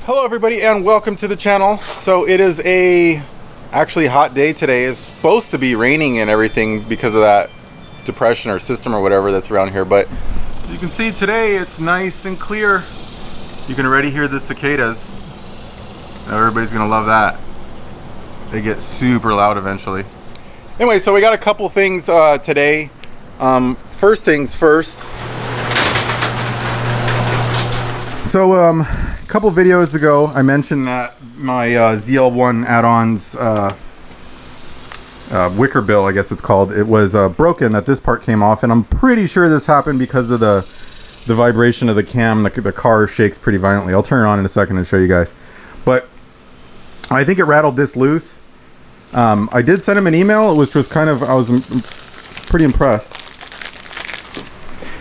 Hello everybody and welcome to the channel. So it is a actually hot day today. It's supposed to be raining and everything because of that depression or system or whatever that's around here, but as you can see today it's nice and clear. You can already hear the cicadas. Everybody's gonna love that. They get super loud eventually. Anyway, so we got a couple things today. First things first. So a couple videos ago I mentioned that my ZL1 add-ons Wicker bill, I guess it's called, it was broken, that this part came off, and I'm pretty sure this happened because of the vibration of the cam. The car shakes pretty violently. I'll turn it on in a second and show you guys, but I think it rattled this loose. I did send him an email, which was kind of, I was pretty impressed.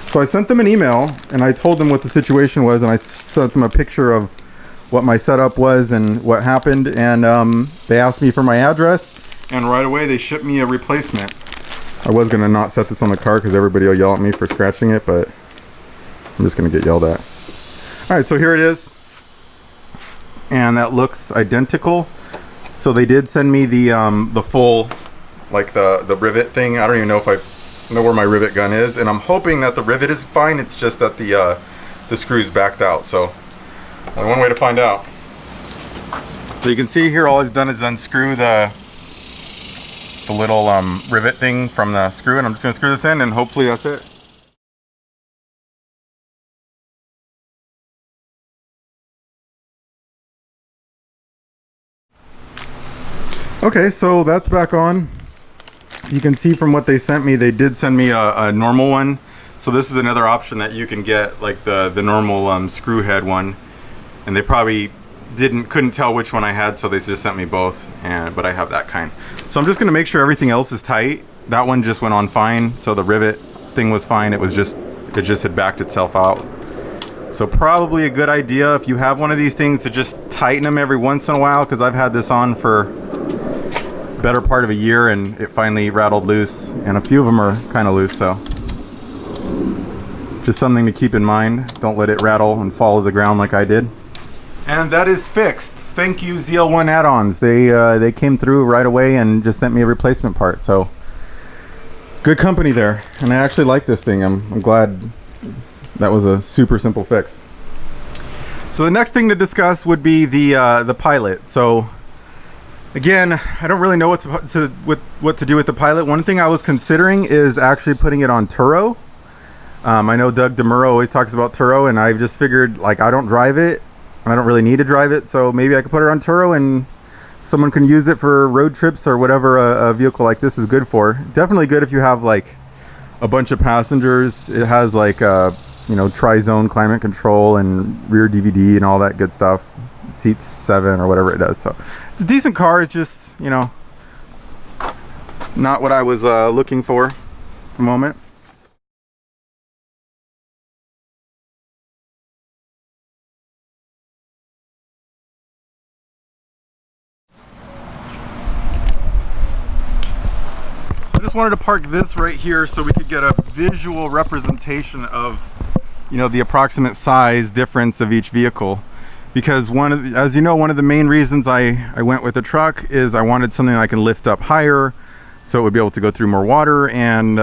So I sent them an email and I told them what the situation was, and I sent them a picture of what my setup was and what happened, and they asked me for my address, and right away they shipped me a replacement. I was gonna not set this on the car because everybody will yell at me for scratching it, but I'm just gonna get yelled at. All right, so here it is, and that looks identical. So they did send me the full, like the rivet thing. I don't even know if I know where my rivet gun is, and I'm hoping that the rivet is fine. It's just that the screw's backed out. So only one way to find out. So you can see here, all it's done is unscrew the little rivet thing from the screw, and I'm just gonna screw this in, and hopefully that's it. Okay, so that's back on. You can see from what they sent me, they did send me a normal one. So this is another option that you can get, like the normal screw head one. And they probably couldn't tell which one I had, so they just sent me both. But I have that kind. So I'm just gonna make sure everything else is tight. That one just went on fine, so the rivet thing was fine. It just had backed itself out. So probably a good idea if you have one of these things to just tighten them every once in a while, because I've had this on for better part of a year and it finally rattled loose, and a few of them are kind of loose, so just something to keep in mind. Don't let it rattle and fall to the ground like I did. And that is fixed. Thank you, ZL1 add-ons. They came through right away and just sent me a replacement part, so good company there. And I actually like this thing. I'm glad that was a super simple fix. So the next thing to discuss would be the Pilot. So again, I don't really know what to do with the Pilot. One thing I was considering is actually putting it on Turo. I know Doug DeMuro always talks about Turo, and I just figured, like, I don't drive it, and I don't really need to drive it, so maybe I could put it on Turo and someone can use it for road trips or whatever a vehicle like this is good for. Definitely good if you have like a bunch of passengers. It has like you know, tri-zone climate control and rear DVD and all that good stuff. Seats 7 or whatever it does. So it's a decent car. It's just, you know, not what I was looking for at the moment. I just wanted to park this right here so we could get a visual representation of, you know, the approximate size difference of each vehicle. Because as you know, one of the main reasons I went with the truck is I wanted something I can lift up higher so it would be able to go through more water. And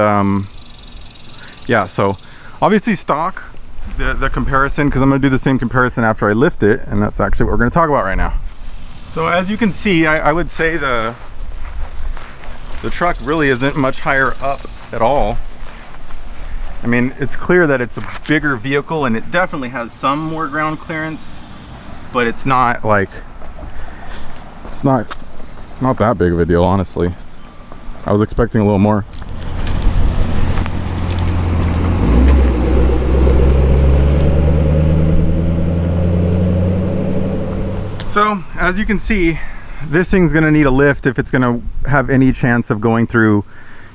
yeah, so obviously stock, the comparison, because I'm going to do the same comparison after I lift it, and that's actually what we're going to talk about right now. So as you can see, I would say the truck really isn't much higher up at all. I mean, it's clear that it's a bigger vehicle and it definitely has some more ground clearance, but it's not like, it's not that big of a deal, honestly. I was expecting a little more. So as you can see, this thing's gonna need a lift if it's gonna have any chance of going through,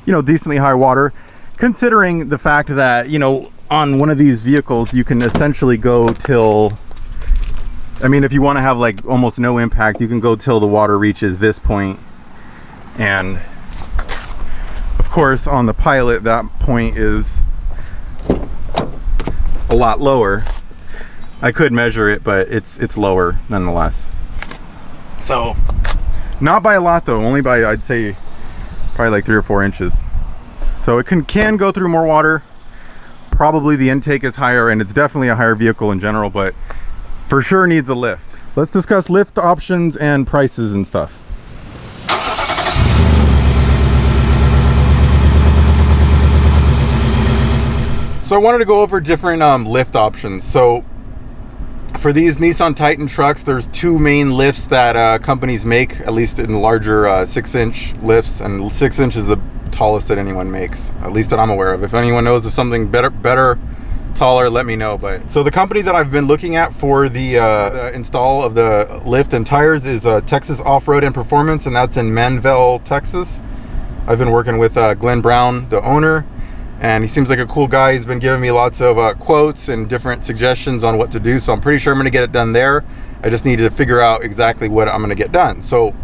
you know, decently high water, considering the fact that, you know, on one of these vehicles you can essentially go till, I mean, if you want to have like almost no impact, you can go till the water reaches this point. And of course on the Pilot that point is a lot lower. I could measure it, but it's lower nonetheless. So, not by a lot though, only by, I'd say, probably like 3 or 4 inches. So it can go through more water. Probably the intake is higher, and it's definitely a higher vehicle in general, but for sure needs a lift. Let's discuss lift options and prices and stuff. So I wanted to go over different lift options. So for these Nissan Titan trucks, there's 2 main lifts that companies make, at least in larger 6-inch lifts, and 6 inch is the tallest that anyone makes, at least that I'm aware of. If anyone knows of something better, taller, let me know. But so the company that I've been looking at for the install of the lift and tires is Texas Off-Road and Performance, and that's in Manvel, Texas. I've been working with Glenn Brown, the owner, and he seems like a cool guy. He's been giving me lots of quotes and different suggestions on what to do, so I'm pretty sure I'm going to get it done there. I just need to figure out exactly what I'm going to get done. So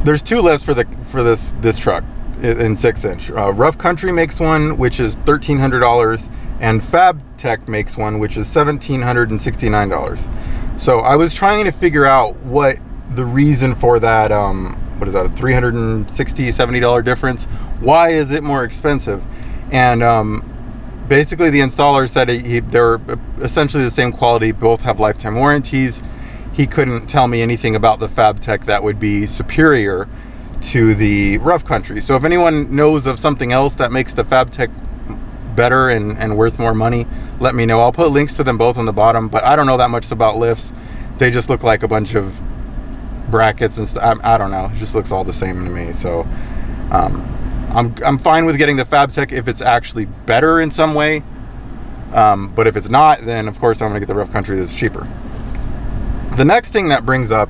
there's 2 lifts for this truck in 6-inch. Rough Country makes one, which is $1,300, and Fab Tech makes one, which is $1,769. So I was trying to figure out what the reason for that, what is that, a $360, $70 difference? Why is it more expensive? And basically the installer said they're essentially the same quality, both have lifetime warranties. He couldn't tell me anything about the Fab Tech that would be superior to the Rough Country. So if anyone knows of something else that makes the Fab Tech better and worth more money, let me know. I'll put links to them both on the bottom, but I don't know that much about lifts. They just look like a bunch of brackets and stuff. I don't know, it just looks all the same to me. So I'm fine with getting the Fab Tech if it's actually better in some way, but if it's not, then of course I'm gonna get the Rough Country that's cheaper. The next thing that brings up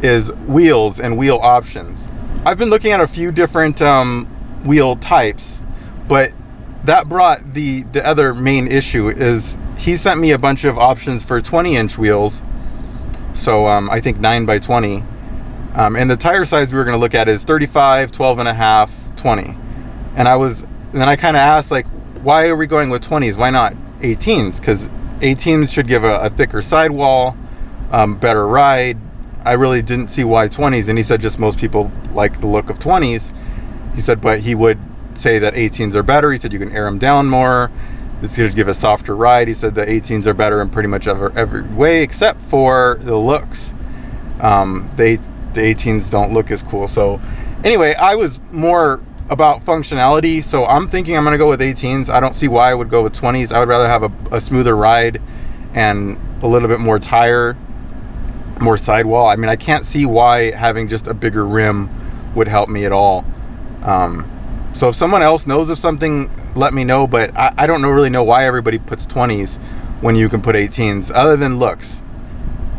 is wheels and wheel options. I've been looking at a few different wheel types, but that brought the other main issue is he sent me a bunch of options for 20-inch wheels. So I think 9x20. And the tire size we were going to look at is 35, 12.5, 20. And then I kind of asked, like, why are we going with 20s? Why not 18s? Because 18s should give a thicker sidewall, better ride. I really didn't see why 20s, and he said just most people like the look of 20s. He said, but he would say that 18s are better. He said you can air them down more. It's going to give a softer ride. He said the 18s are better in pretty much every way except for the looks. The 18s don't look as cool. So anyway, I was more about functionality, so I'm thinking I'm going to go with 18s. I don't see why I would go with 20s. I would rather have a smoother ride and a little bit more tire, more sidewall. I mean, I can't see why having just a bigger rim would help me at all. So if someone else knows of something, let me know, but I don't really know why everybody puts 20s when you can put 18s, other than looks.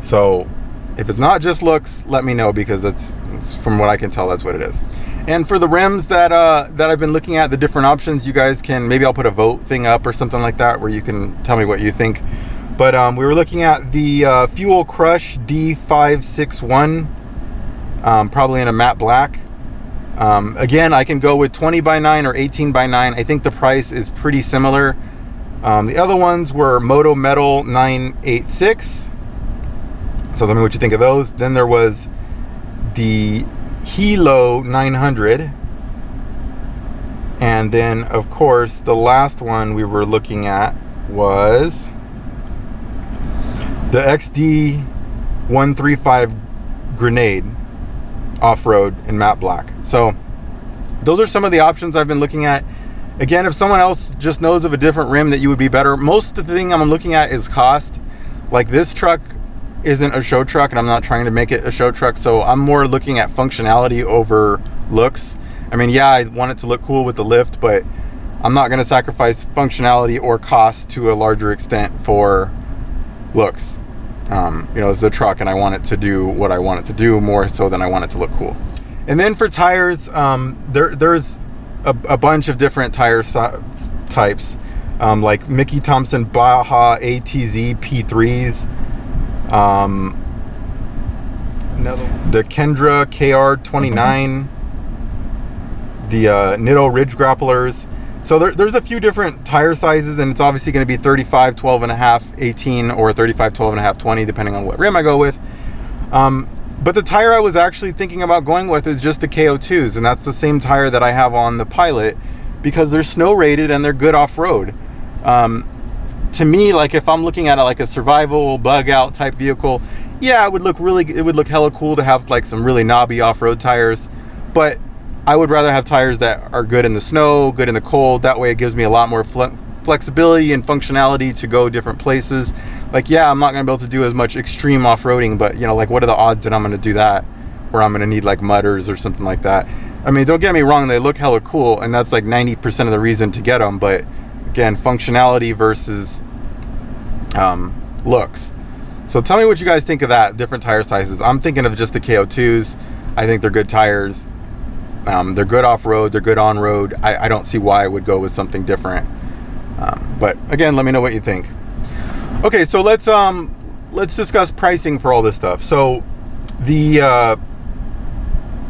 So if it's not just looks, let me know, because it's from what I can tell, that's what it is. And for the rims that I've been looking at, the different options, you guys can, maybe I'll put a vote thing up or something like that where you can tell me what you think. But we were looking at the Fuel Crush D561, probably in a matte black. Again, I can go with 20x9 or 18x9. I think the price is pretty similar. The other ones were Moto Metal 986. So let me know what you think of those. Then there was the Helo 900. And then, of course, the last one we were looking at was the XD135 Grenade off-road in matte black. So those are some of the options I've been looking at. Again, if someone else just knows of a different rim that you would be better, most of the thing I'm looking at is cost. Like, this truck isn't a show truck, and I'm not trying to make it a show truck, so I'm more looking at functionality over looks. I mean, yeah, I want it to look cool with the lift, but I'm not going to sacrifice functionality or cost to a larger extent for looks. You know, it's a truck, and I want it to do what I want it to do more so than I want it to look cool. And then for tires, there's a bunch of different tire types, like Mickey Thompson Baja ATZ P3s, the Kenda KR29, the Nitto Ridge Grapplers. So there's a few different tire sizes, and it's obviously going to be 35, 12 and a half, 18, or 35, 12 and a half, 20, depending on what rim I go with. But the tire I was actually thinking about going with is just the KO2s, and that's the same tire that I have on the Pilot, because they're snow rated and they're good off-road. To me, like if I'm looking at it like a survival bug out type vehicle, yeah, it would look hella cool to have like some really knobby off-road tires, but I would rather have tires that are good in the snow, good in the cold. That way it gives me a lot more flexibility and functionality to go different places. Like, yeah, I'm not gonna be able to do as much extreme off-roading, but you know, like what are the odds that I'm gonna do that, where I'm gonna need like mudders or something like that? I mean, don't get me wrong, they look hella cool, and that's like 90% of the reason to get them, but again, functionality versus looks. So tell me what you guys think of that, different tire sizes. I'm thinking of just the KO2s. I think they're good tires. They're good off-road, they're good on-road. I don't see why I would go with something different. But again, let me know what you think. Okay, so let's discuss pricing for all this stuff. So the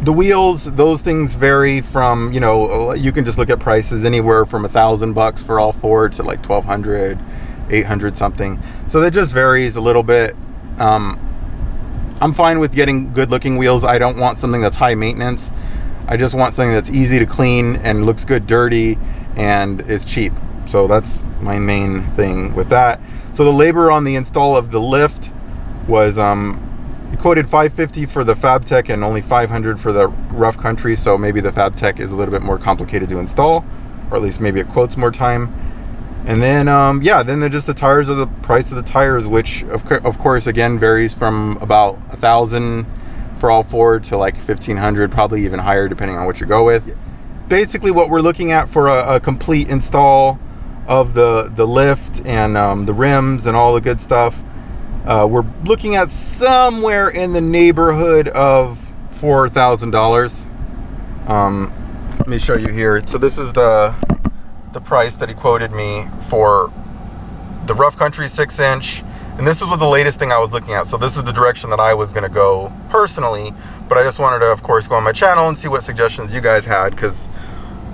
wheels, those things vary from, you know, you can just look at prices anywhere from $1,000 for all four to like 1,200, 800 something. So that just varies a little bit. I'm fine with getting good looking wheels. I don't want something that's high maintenance. I just want something that's easy to clean and looks good dirty and is cheap. So that's my main thing with that. So the labor on the install of the lift was quoted $550 for the FabTech and only $500 for the rough country. So maybe the FabTech is a little bit more complicated to install, or at least maybe it quotes more time. And then yeah, then just the tires are the price of the tires, which of course again varies from about $1,000 for all four to like $1,500, probably even higher depending on what you go with. Basically what we're looking at for a complete install of the lift and the rims and all the good stuff, we're looking at somewhere in the neighborhood of $4,000. Let me show you here. So this is the price that he quoted me for the rough country 6-inch, and this is what the latest thing I was looking at. So this is the direction that I was going to go personally, but I just wanted to, of course, go on my channel and see what suggestions you guys had, because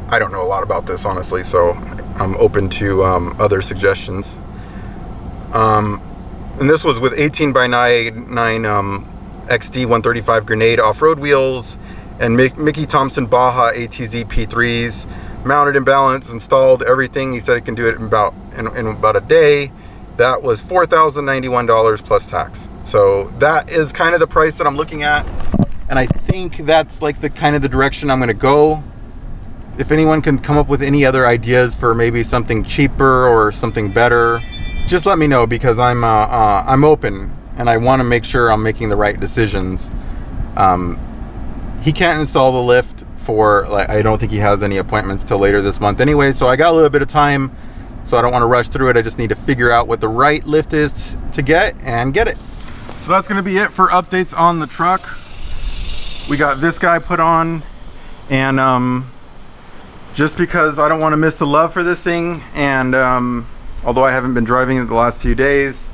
I don't know a lot about this, honestly, so I'm open to other suggestions. And this was with 18x9 XD 135 Grenade off-road wheels and Mickey Thompson Baja ATZ P3s, mounted and balanced, installed, everything. He said he can do it in about a day. That was $4,091 plus tax. So that is kind of the price that I'm looking at, and I think that's like the kind of the direction I'm going to go. If anyone can come up with any other ideas for maybe something cheaper or something better, just let me know, because I'm open and I want to make sure I'm making the right decisions. He can't install the lift for, like, I don't think he has any appointments till later this month anyway, so I got a little bit of time, so I don't want to rush through it. I just need to figure out what the right lift is to get and get it. So that's going to be it for updates on the truck. We got this guy put on, and just because I don't want to miss the love for this thing, and although I haven't been driving it the last few days,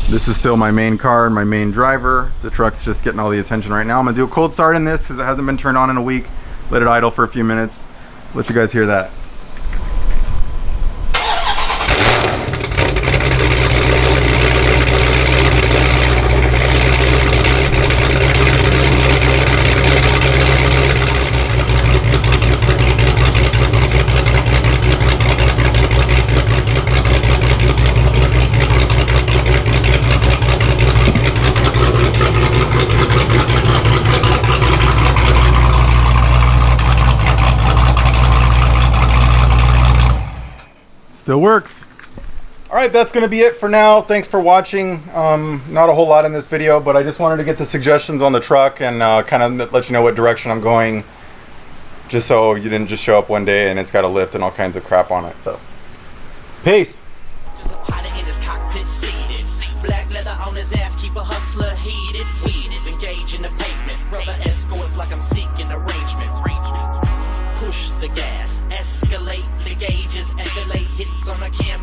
this is still my main car and my main driver. The truck's just getting all the attention right now. I'm gonna do a cold start in this because it hasn't been turned on in a week. Let it idle for a few minutes. Let you guys hear that. Still works. All right, that's gonna be it for now. Thanks for watching. Not a whole lot in this video, but I just wanted to get the suggestions on the truck and kind of let you know what direction I'm going, just so you didn't just show up one day and it's got a lift and all kinds of crap on it. So peace. Black leather on his ass, keep a hustler heated. Weed is engaged in the pavement. Rubber escorts like I'm seeking arrangement. Push the gas, escalate the gauges, escalate hits on the camera.